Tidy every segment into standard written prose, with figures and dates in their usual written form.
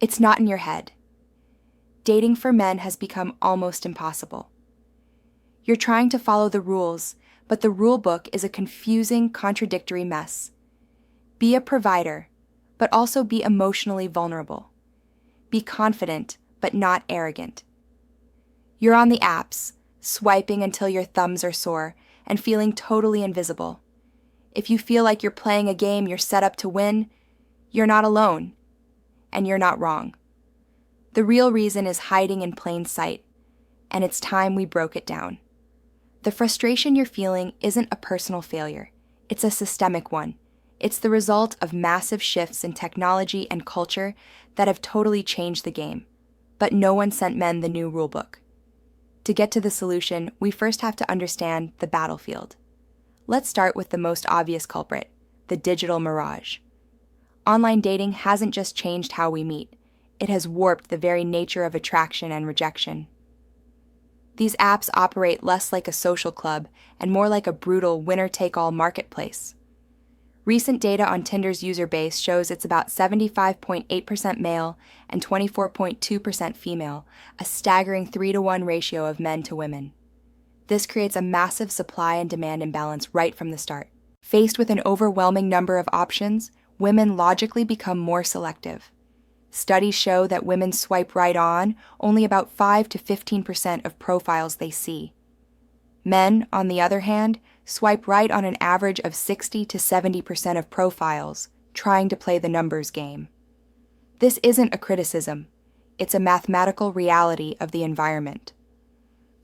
It's not in your head. Dating for men has become almost impossible. You're trying to follow the rules, but the rule book is a confusing, contradictory mess. Be a provider, but also be emotionally vulnerable. Be confident, but not arrogant. You're on the apps, swiping until your thumbs are sore and feeling totally invisible. If you feel like you're playing a game you're set up to win, you're not alone, and you're not wrong. The real reason is hiding in plain sight, and it's time we broke it down. The frustration you're feeling isn't a personal failure. It's a systemic one. It's the result of massive shifts in technology and culture that have totally changed the game. But no one sent men the new rulebook. To get to the solution, we first have to understand the battlefield. Let's start with the most obvious culprit, the digital mirage. Online dating hasn't just changed how we meet. It has warped the very nature of attraction and rejection. These apps operate less like a social club and more like a brutal winner-take-all marketplace. Recent data on Tinder's user base shows it's about 75.8% male and 24.2% female, a staggering 3-to-1 ratio of men to women. This creates a massive supply and demand imbalance right from the start. Faced with an overwhelming number of options, women logically become more selective. Studies show that women swipe right on only about 5 to 15% of profiles they see. Men, on the other hand, swipe right on an average of 60 to 70% of profiles, trying to play the numbers game. This isn't a criticism. It's a mathematical reality of the environment.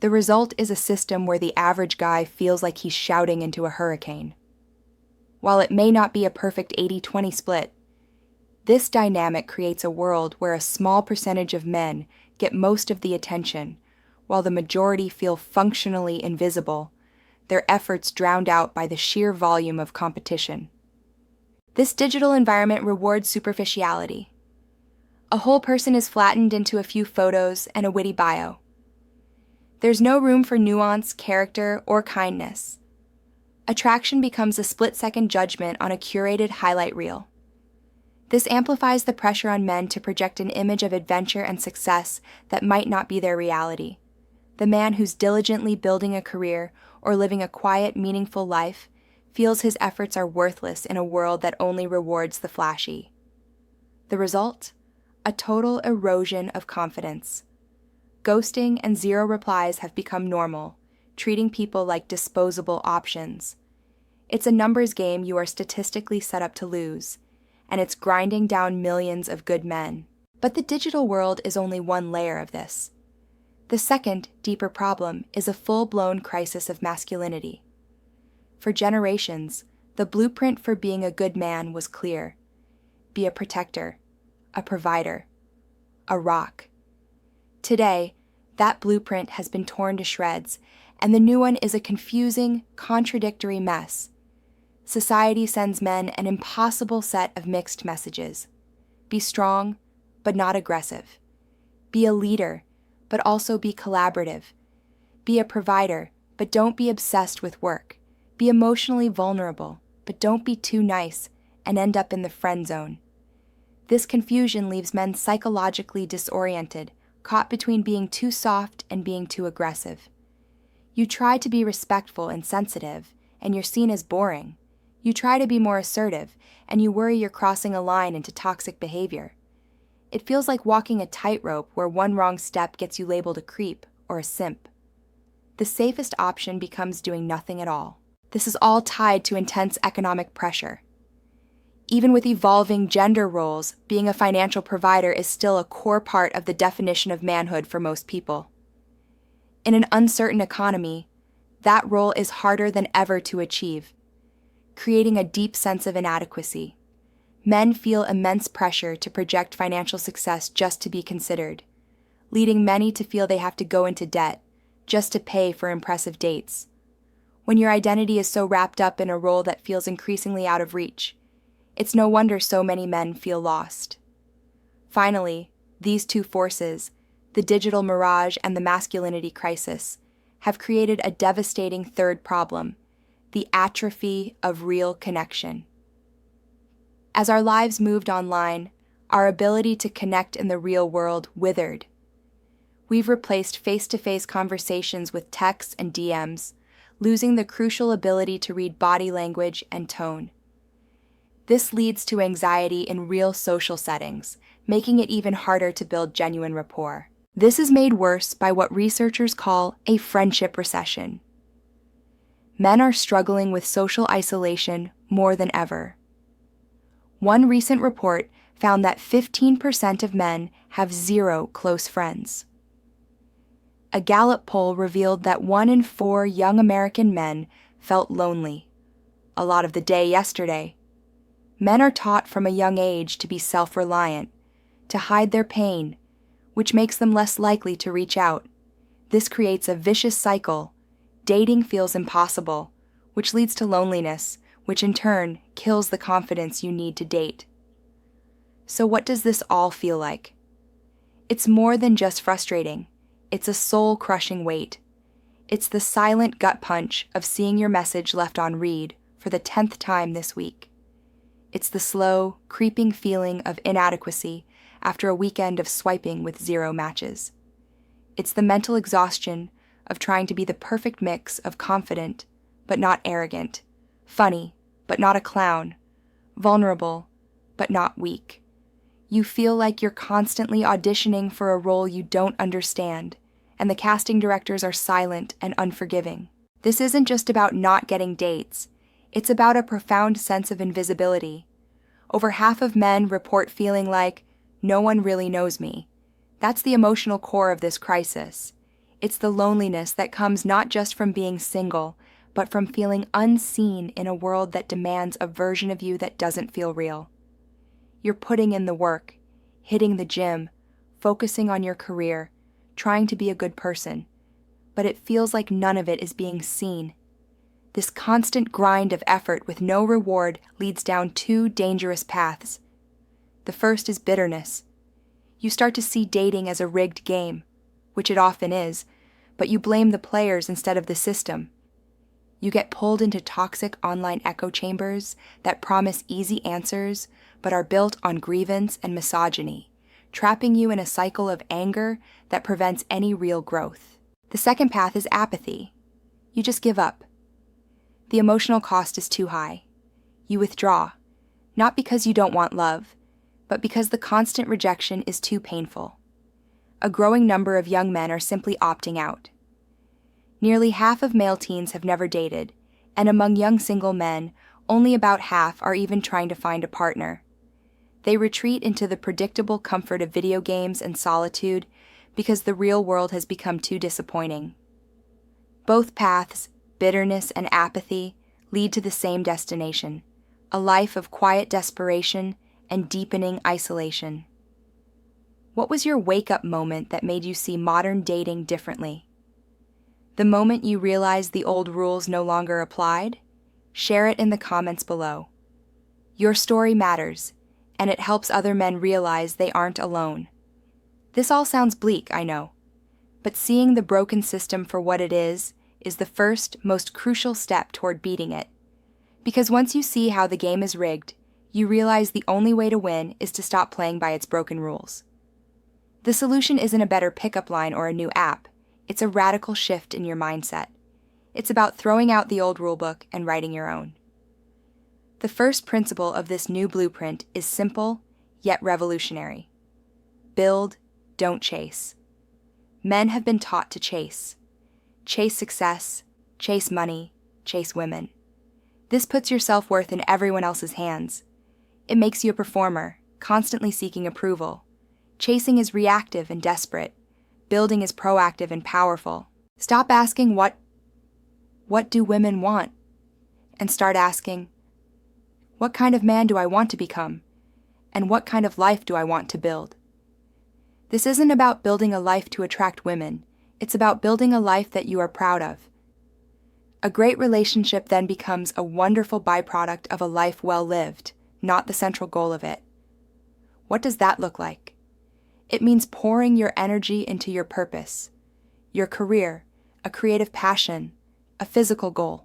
The result is a system where the average guy feels like he's shouting into a hurricane. While it may not be a perfect 80-20 split, this dynamic creates a world where a small percentage of men get most of the attention, while the majority feel functionally invisible, their efforts drowned out by the sheer volume of competition. This digital environment rewards superficiality. A whole person is flattened into a few photos and a witty bio. There's no room for nuance, character, or kindness. Attraction becomes a split-second judgment on a curated highlight reel. This amplifies the pressure on men to project an image of adventure and success that might not be their reality. The man who's diligently building a career or living a quiet, meaningful life feels his efforts are worthless in a world that only rewards the flashy. The result? A total erosion of confidence. Ghosting and zero replies have become normal, treating people like disposable options. It's a numbers game you are statistically set up to lose, and it's grinding down millions of good men. But the digital world is only one layer of this. The second, deeper problem is a full-blown crisis of masculinity. For generations, the blueprint for being a good man was clear. Be a protector, a provider, a rock. Today, that blueprint has been torn to shreds, and the new one is a confusing, contradictory mess. Society sends men an impossible set of mixed messages. Be strong, but not aggressive. Be a leader, but also be collaborative. Be a provider, but don't be obsessed with work. Be emotionally vulnerable, but don't be too nice and end up in the friend zone. This confusion leaves men psychologically disoriented, caught between being too soft and being too aggressive. You try to be respectful and sensitive, and you're seen as boring. You try to be more assertive, and you worry you're crossing a line into toxic behavior. It feels like walking a tightrope where one wrong step gets you labeled a creep or a simp. The safest option becomes doing nothing at all. This is all tied to intense economic pressure. Even with evolving gender roles, being a financial provider is still a core part of the definition of manhood for most people. In an uncertain economy, that role is harder than ever to achieve, creating a deep sense of inadequacy. Men feel immense pressure to project financial success just to be considered, leading many to feel they have to go into debt just to pay for impressive dates. When your identity is so wrapped up in a role that feels increasingly out of reach, it's no wonder so many men feel lost. Finally, these two forces, the digital mirage and the masculinity crisis, have created a devastating third problem: the atrophy of real connection. As our lives moved online, our ability to connect in the real world withered. We've replaced face-to-face conversations with texts and DMs, losing the crucial ability to read body language and tone. This leads to anxiety in real social settings, making it even harder to build genuine rapport. This is made worse by what researchers call a friendship recession. Men are struggling with social isolation more than ever. One recent report found that 15% of men have 0 close friends. A Gallup poll revealed that 1 in 4 young American men felt lonely a lot of the day yesterday. Men are taught from a young age to be self-reliant, to hide their pain, which makes them less likely to reach out. This creates a vicious cycle. Dating feels impossible, which leads to loneliness, which in turn kills the confidence you need to date. So what does this all feel like? It's more than just frustrating. It's a soul-crushing weight. It's the silent gut punch of seeing your message left on read for the 10th time this week. It's the slow, creeping feeling of inadequacy after a weekend of swiping with 0 matches. It's the mental exhaustion of trying to be the perfect mix of confident, but not arrogant, funny, but not a clown, vulnerable, but not weak. You feel like you're constantly auditioning for a role you don't understand, and the casting directors are silent and unforgiving. This isn't just about not getting dates. It's about a profound sense of invisibility. Over half of men report feeling like, no one really knows me. That's the emotional core of this crisis. It's the loneliness that comes not just from being single, but from feeling unseen in a world that demands a version of you that doesn't feel real. You're putting in the work, hitting the gym, focusing on your career, trying to be a good person, but it feels like none of it is being seen. This constant grind of effort with no reward leads down 2 dangerous paths. The first is bitterness. You start to see dating as a rigged game, which it often is, but you blame the players instead of the system. You get pulled into toxic online echo chambers that promise easy answers but are built on grievance and misogyny, trapping you in a cycle of anger that prevents any real growth. The second path is apathy. You just give up. The emotional cost is too high. You withdraw, not because you don't want love, but because the constant rejection is too painful. A growing number of young men are simply opting out. Nearly half of male teens have never dated, and among young single men, only about half are even trying to find a partner. They retreat into the predictable comfort of video games and solitude because the real world has become too disappointing. Both paths, bitterness and apathy, lead to the same destination, a life of quiet desperation and deepening isolation. What was your wake-up moment that made you see modern dating differently? The moment you realized the old rules no longer applied? Share it in the comments below. Your story matters, and it helps other men realize they aren't alone. This all sounds bleak, I know, but seeing the broken system for what it is the first, most crucial step toward beating it. Because once you see how the game is rigged, you realize the only way to win is to stop playing by its broken rules. The solution isn't a better pickup line or a new app. It's a radical shift in your mindset. It's about throwing out the old rulebook and writing your own. The first principle of this new blueprint is simple, yet revolutionary. Build, don't chase. Men have been taught to chase. Chase success, chase money, chase women. This puts your self-worth in everyone else's hands. It makes you a performer, constantly seeking approval. Chasing is reactive and desperate. Building is proactive and powerful. Stop asking what do women want? And start asking, what kind of man do I want to become? And what kind of life do I want to build? This isn't about building a life to attract women. It's about building a life that you are proud of. A great relationship then becomes a wonderful byproduct of a life well lived, not the central goal of it. What does that look like? It means pouring your energy into your purpose, your career, a creative passion, a physical goal.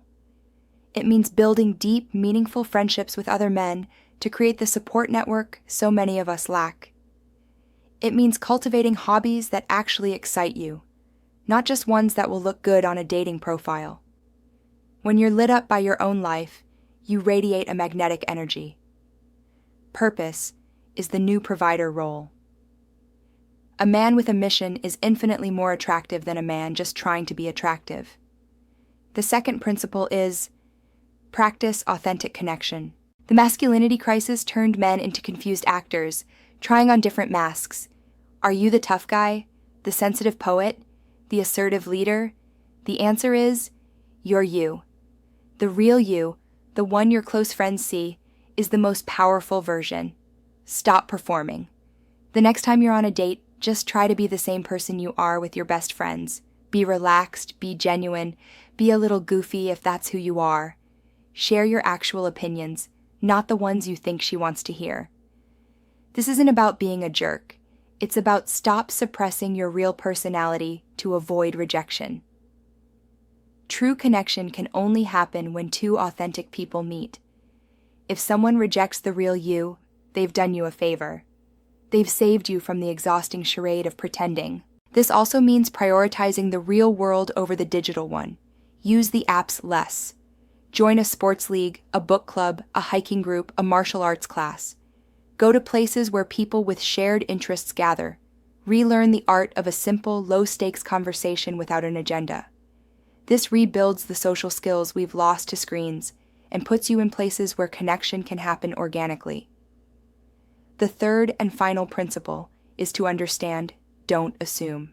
It means building deep, meaningful friendships with other men to create the support network so many of us lack. It means cultivating hobbies that actually excite you, not just ones that will look good on a dating profile. When you're lit up by your own life, you radiate a magnetic energy. Purpose is the new provider role. A man with a mission is infinitely more attractive than a man just trying to be attractive. The second principle is practice authentic connection. The masculinity crisis turned men into confused actors, trying on different masks. Are you the tough guy, the sensitive poet, the assertive leader? The answer is, you're you. The real you, the one your close friends see, is the most powerful version. Stop performing. The next time you're on a date, just try to be the same person you are with your best friends. Be relaxed, be genuine, be a little goofy if that's who you are. Share your actual opinions, not the ones you think she wants to hear. This isn't about being a jerk. It's about stop suppressing your real personality to avoid rejection. True connection can only happen when two authentic people meet. If someone rejects the real you, they've done you a favor. They've saved you from the exhausting charade of pretending. This also means prioritizing the real world over the digital one. Use the apps less. Join a sports league, a book club, a hiking group, a martial arts class. Go to places where people with shared interests gather. Relearn the art of a simple, low-stakes conversation without an agenda. This rebuilds the social skills we've lost to screens and puts you in places where connection can happen organically. The third and final principle is to understand, don't assume.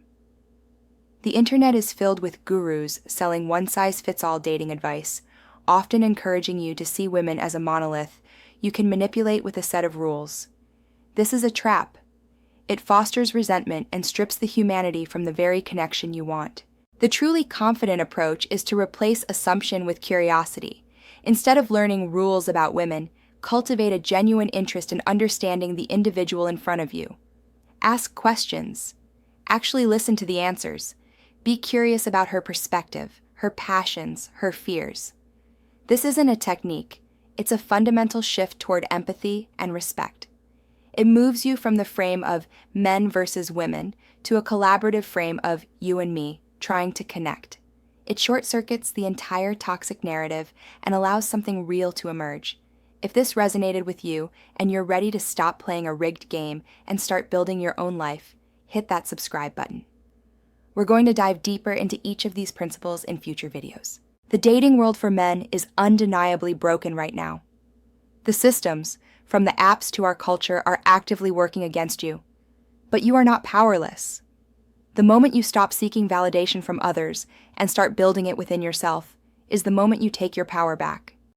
The internet is filled with gurus selling one-size-fits-all dating advice, often encouraging you to see women as a monolith you can manipulate with a set of rules. This is a trap. It fosters resentment and strips the humanity from the very connection you want. The truly confident approach is to replace assumption with curiosity. Instead of learning rules about women, cultivate a genuine interest in understanding the individual in front of you. Ask questions. Actually listen to the answers. Be curious about her perspective, her passions, her fears. This isn't a technique. It's a fundamental shift toward empathy and respect. It moves you from the frame of men versus women to a collaborative frame of you and me trying to connect. It short-circuits the entire toxic narrative and allows something real to emerge. If this resonated with you and you're ready to stop playing a rigged game and start building your own life, hit that subscribe button. We're going to dive deeper into each of these principles in future videos. The dating world for men is undeniably broken right now. The systems, from the apps to our culture, are actively working against you. But you are not powerless. The moment you stop seeking validation from others and start building it within yourself is the moment you take your power back.